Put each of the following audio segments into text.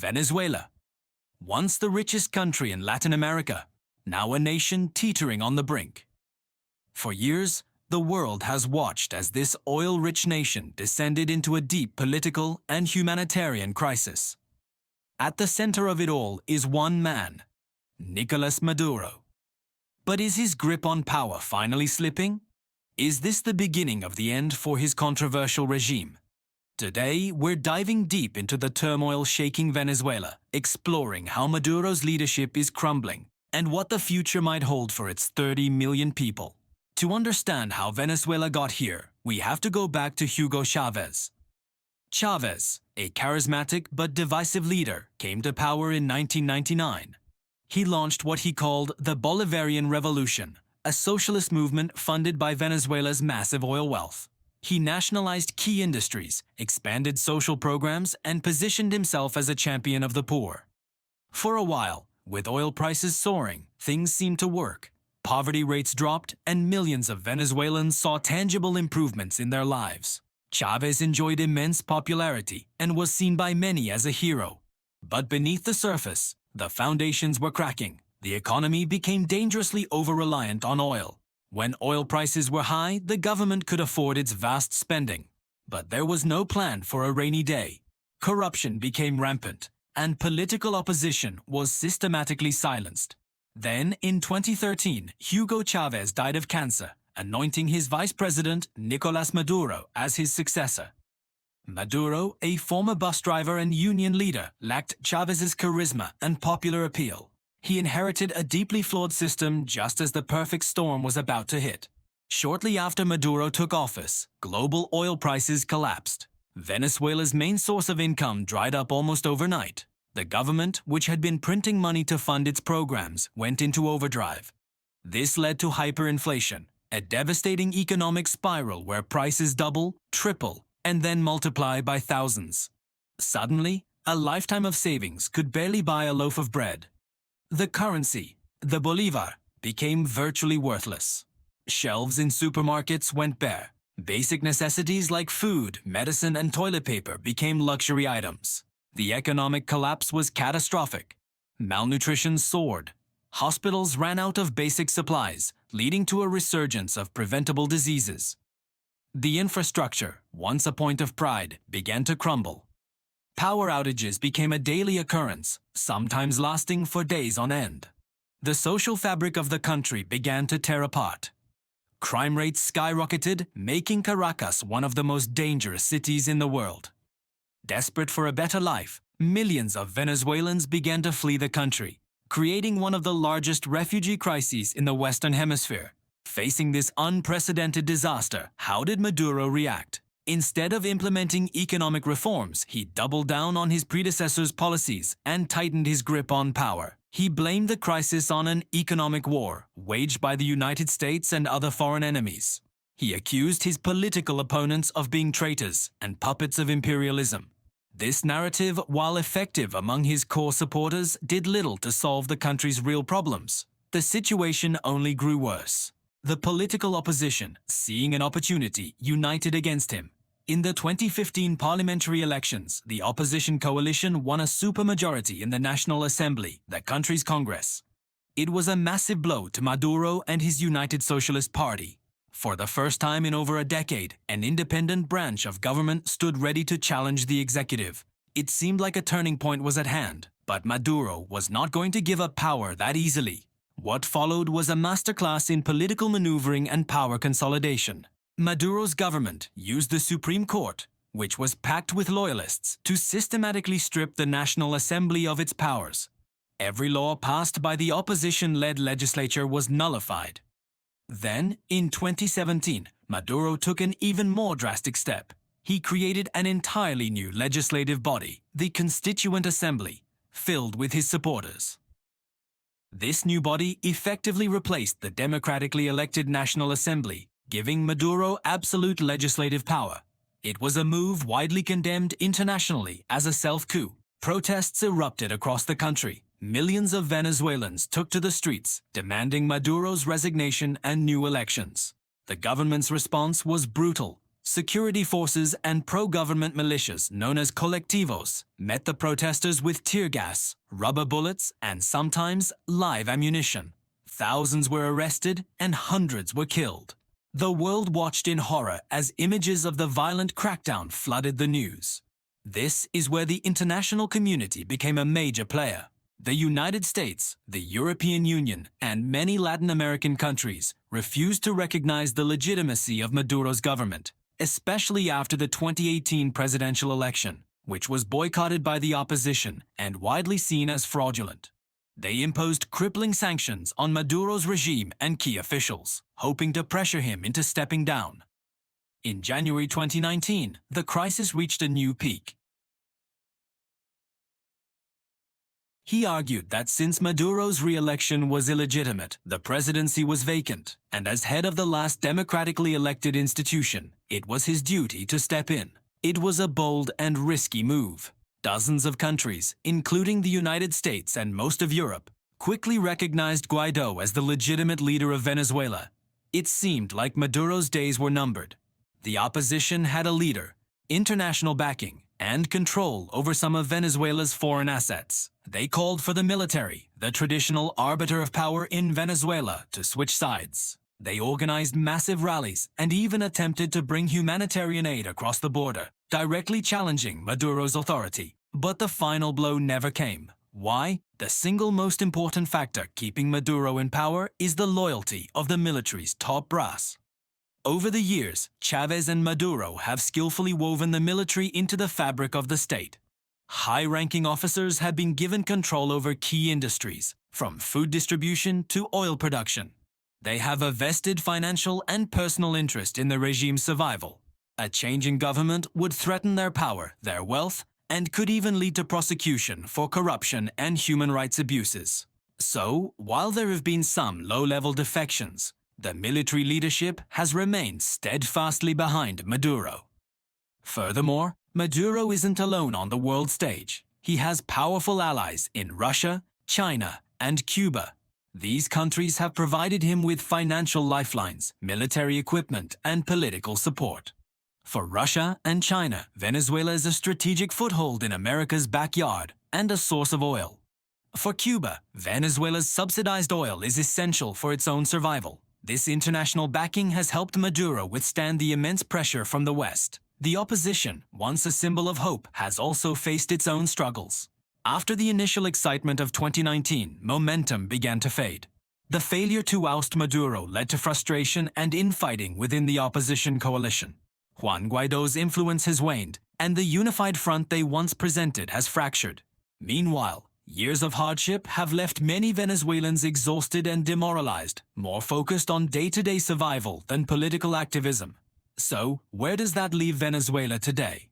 Venezuela. Once the richest country in Latin America, now a nation teetering on the brink. For years, the world has watched as this oil-rich nation descended into a deep political and humanitarian crisis. At the center of it all is one man, Nicolas Maduro. But is his grip on power finally slipping? Is this the beginning of the end for his controversial regime? Today, we're diving deep into the turmoil shaking Venezuela, exploring how Maduro's leadership is crumbling and what the future might hold for its 30 million people. To understand how Venezuela got here, we have to go back to Hugo Chavez. Chavez, a charismatic but divisive leader, came to power in 1999. He launched what he called the Bolivarian Revolution, a socialist movement funded by Venezuela's massive oil wealth. He nationalized key industries, expanded social programs, and positioned himself as a champion of the poor. For a while, with oil prices soaring, things seemed to work. Poverty rates dropped, and millions of Venezuelans saw tangible improvements in their lives. Chavez enjoyed immense popularity and was seen by many as a hero. But beneath the surface, the foundations were cracking. The economy became dangerously over-reliant on oil. When oil prices were high, the government could afford its vast spending. But there was no plan for a rainy day. Corruption became rampant, and political opposition was systematically silenced. Then, in 2013, Hugo Chavez died of cancer, anointing his vice president, Nicolas Maduro, as his successor. Maduro, a former bus driver and union leader, lacked Chavez's charisma and popular appeal. He inherited a deeply flawed system just as the perfect storm was about to hit. Shortly after Maduro took office, global oil prices collapsed. Venezuela's main source of income dried up almost overnight. The government, which had been printing money to fund its programs, went into overdrive. This led to hyperinflation, a devastating economic spiral where prices double, triple, and then multiply by thousands. Suddenly, a lifetime of savings could barely buy a loaf of bread. The currency, the bolivar, became virtually worthless. Shelves in supermarkets went bare. Basic necessities like food, medicine, and toilet paper became luxury items. The economic collapse was catastrophic. Malnutrition soared. Hospitals ran out of basic supplies, leading to a resurgence of preventable diseases. The infrastructure, once a point of pride, began to crumble. Power outages became a daily occurrence, sometimes lasting for days on end. The social fabric of the country began to tear apart. Crime rates skyrocketed, making Caracas one of the most dangerous cities in the world. Desperate for a better life, millions of Venezuelans began to flee the country, creating one of the largest refugee crises in the Western Hemisphere. Facing this unprecedented disaster, how did Maduro react? Instead of implementing economic reforms, he doubled down on his predecessors' policies and tightened his grip on power. He blamed the crisis on an economic war waged by the United States and other foreign enemies. He accused his political opponents of being traitors and puppets of imperialism. This narrative, while effective among his core supporters, did little to solve the country's real problems. The situation only grew worse. The political opposition, seeing an opportunity, united against him. In the 2015 parliamentary elections, the opposition coalition won a supermajority in the National Assembly, the country's Congress. It was a massive blow to Maduro and his United Socialist Party. For the first time in over a decade, an independent branch of government stood ready to challenge the executive. It seemed like a turning point was at hand, but Maduro was not going to give up power that easily. What followed was a masterclass in political maneuvering and power consolidation. Maduro's government used the Supreme Court, which was packed with loyalists, to systematically strip the National Assembly of its powers. Every law passed by the opposition-led legislature was nullified. Then, in 2017, Maduro took an even more drastic step. He created an entirely new legislative body, the Constituent Assembly, filled with his supporters. This new body effectively replaced the democratically elected National Assembly, giving Maduro absolute legislative power. It was a move widely condemned internationally as a self-coup. Protests erupted across the country. Millions of Venezuelans took to the streets, demanding Maduro's resignation and new elections. The government's response was brutal. Security forces and pro-government militias known as colectivos met the protesters with tear gas, rubber bullets, and sometimes live ammunition. Thousands were arrested and hundreds were killed. The world watched in horror as images of the violent crackdown flooded the news. This is where the international community became a major player. The United States, the European Union, and many Latin American countries refused to recognize the legitimacy of Maduro's government, especially after the 2018 presidential election, which was boycotted by the opposition and widely seen as fraudulent. They imposed crippling sanctions on Maduro's regime and key officials, hoping to pressure him into stepping down. In January 2019, the crisis reached a new peak. He argued that since Maduro's re-election was illegitimate, the presidency was vacant, and as head of the last democratically elected institution, it was his duty to step in. It was a bold and risky move. Dozens of countries, including the United States and most of Europe, quickly recognized Guaidó as the legitimate leader of Venezuela. It seemed like Maduro's days were numbered. The opposition had a leader, international backing, and control over some of Venezuela's foreign assets. They called for the military, the traditional arbiter of power in Venezuela, to switch sides. They organized massive rallies and even attempted to bring humanitarian aid across the border, directly challenging Maduro's authority. But the final blow never came. Why? The single most important factor keeping Maduro in power is the loyalty of the military's top brass. Over the years, Chavez and Maduro have skillfully woven the military into the fabric of the state. High-ranking officers have been given control over key industries, from food distribution to oil production. They have a vested financial and personal interest in the regime's survival. A change in government would threaten their power, their wealth, and could even lead to prosecution for corruption and human rights abuses. So, while there have been some low-level defections, the military leadership has remained steadfastly behind Maduro. Furthermore, Maduro isn't alone on the world stage. He has powerful allies in Russia, China, and Cuba. These countries have provided him with financial lifelines, military equipment, and political support. For Russia and China, Venezuela is a strategic foothold in America's backyard and a source of oil. For Cuba, Venezuela's subsidized oil is essential for its own survival. This international backing has helped Maduro withstand the immense pressure from the West. The opposition, once a symbol of hope, has also faced its own struggles. After the initial excitement of 2019, momentum began to fade. The failure to oust Maduro led to frustration and infighting within the opposition coalition. Juan Guaidó's influence has waned, and the unified front they once presented has fractured. Meanwhile, years of hardship have left many Venezuelans exhausted and demoralized, more focused on day-to-day survival than political activism. So, where does that leave Venezuela today?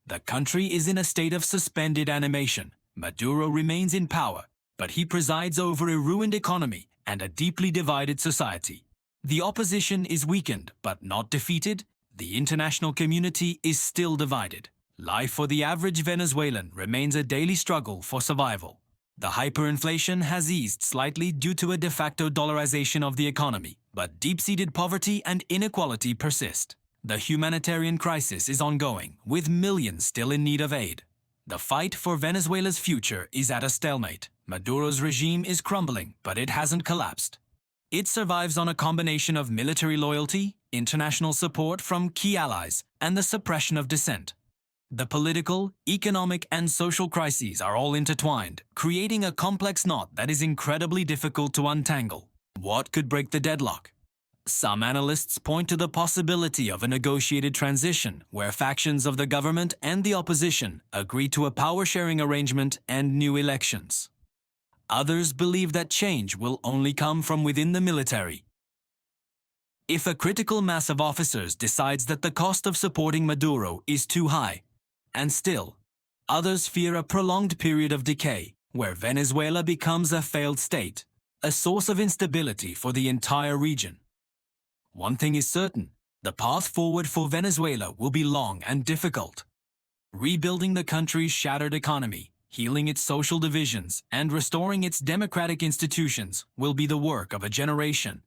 The country is in a state of suspended animation. Maduro remains in power, but he presides over a ruined economy and a deeply divided society. The opposition is weakened, but not defeated. The international community is still divided. Life for the average Venezuelan remains a daily struggle for survival. The hyperinflation has eased slightly due to a de facto dollarization of the economy, but deep-seated poverty and inequality persist. The humanitarian crisis is ongoing, with millions still in need of aid. The fight for Venezuela's future is at a stalemate. Maduro's regime is crumbling, but it hasn't collapsed. It survives on a combination of military loyalty, international support from key allies, and the suppression of dissent. The political, economic, and social crises are all intertwined, creating a complex knot that is incredibly difficult to untangle. What could break the deadlock? Some analysts point to the possibility of a negotiated transition where factions of the government and the opposition agree to a power-sharing arrangement and new elections. Others believe that change will only come from within the military. If a critical mass of officers decides that the cost of supporting Maduro is too high, and still, others fear a prolonged period of decay where Venezuela becomes a failed state, a source of instability for the entire region. One thing is certain, the path forward for Venezuela will be long and difficult. Rebuilding the country's shattered economy, healing its social divisions, and restoring its democratic institutions will be the work of a generation.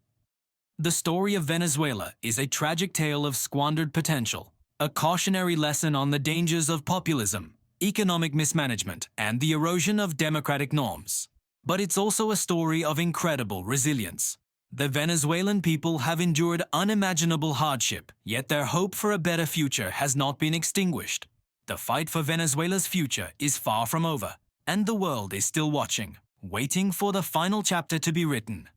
The story of Venezuela is a tragic tale of squandered potential, a cautionary lesson on the dangers of populism, economic mismanagement, and the erosion of democratic norms. But it's also a story of incredible resilience. The Venezuelan people have endured unimaginable hardship, yet their hope for a better future has not been extinguished. The fight for Venezuela's future is far from over, and the world is still watching, waiting for the final chapter to be written.